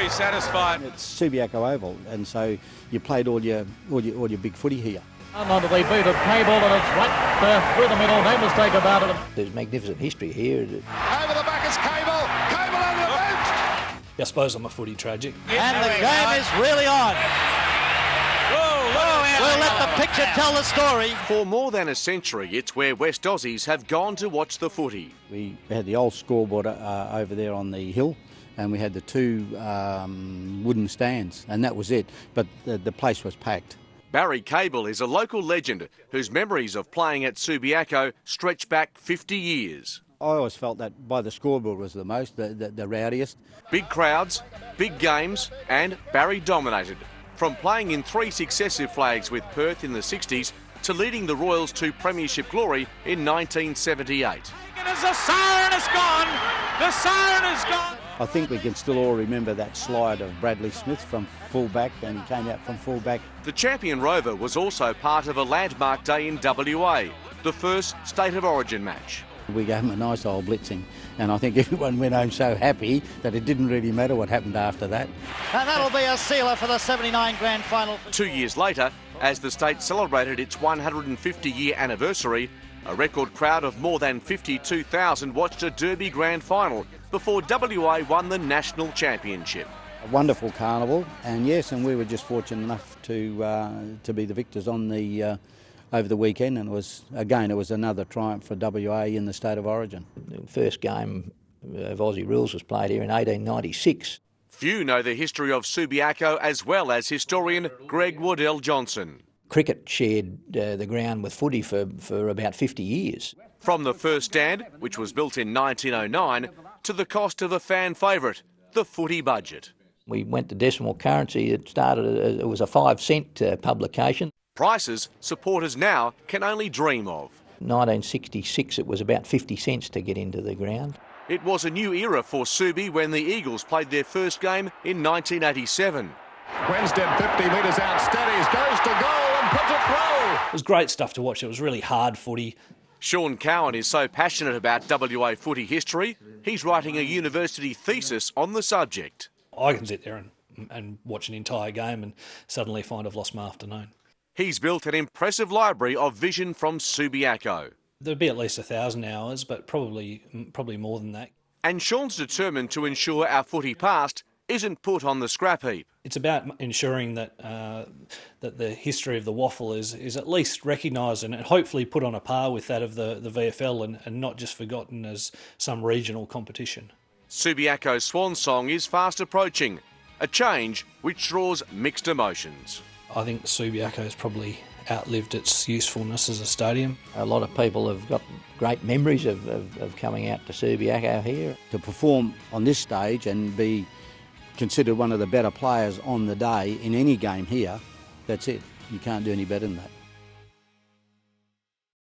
very satisfied. It's Subiaco Oval, and so you played all your big footy here. Onto the boot of Cable, and it's right through the middle. No mistake about it. There's magnificent history here. Over the back is Cable. Cable over the bench. I suppose I'm a footy tragic. And the game is really on. We'll let the picture tell the story. For more than a century, it's where West Aussies have gone to watch the footy. We had the old scoreboard over there on the hill, and we had the two wooden stands, and that was it. But the place was packed. Barry Cable is a local legend whose memories of playing at Subiaco stretch back 50 years. I always felt that by the scoreboard was the most, the rowdiest. Big crowds, big games, and Barry dominated. From playing in 3 successive flags with Perth in the 60s to leading the Royals to premiership glory in 1978. As the siren is gone, the siren is gone. I think we can still all remember that slide of Bradley Smith from full-back, and he came out from full-back. The champion Rover was also part of a landmark day in WA, the first State of Origin match. We gave him a nice old blitzing, and I think everyone went home so happy that it didn't really matter what happened after that. And that'll be a sealer for the 79 grand final. 2 years later, as the state celebrated its 150-year anniversary, a record crowd of more than 52,000 watched a Derby grand final before WA won the national championship. A wonderful carnival, and yes, and we were just fortunate enough to be the victors on the over the weekend, and it was another triumph for WA in the State of Origin. The first game of Aussie rules was played here in 1896. Few know the history of Subiaco as well as historian Greg Waddell Johnson. Cricket shared the ground with footy for about 50 years. From the first stand, which was built in 1909, to the cost of a fan favourite, the footy budget. We went to decimal currency. It was a 5-cent publication. Prices supporters now can only dream of. 1966, it was about 50 cents to get into the ground. It was a new era for Subi when the Eagles played their first game in 1987. Winstead 50 metres out, steadies, goes to goal and puts it through. It was great stuff to watch. It was really hard footy. Sean Cowan is so passionate about WA footy history, he's writing a university thesis on the subject. I can sit there and watch an entire game and suddenly find I've lost my afternoon. He's built an impressive library of vision from Subiaco. There'd be at least 1,000 hours, but probably more than that. And Sean's determined to ensure our footy past isn't put on the scrap heap. It's about ensuring that that the history of the waffle is at least recognised and hopefully put on a par with that of the VFL and not just forgotten as some regional competition. Subiaco's swan song is fast approaching, a change which draws mixed emotions. I think Subiaco has probably outlived its usefulness as a stadium. A lot of people have got great memories of coming out to Subiaco here. To perform on this stage and be considered one of the better players on the day in any game here, that's it. You can't do any better than that.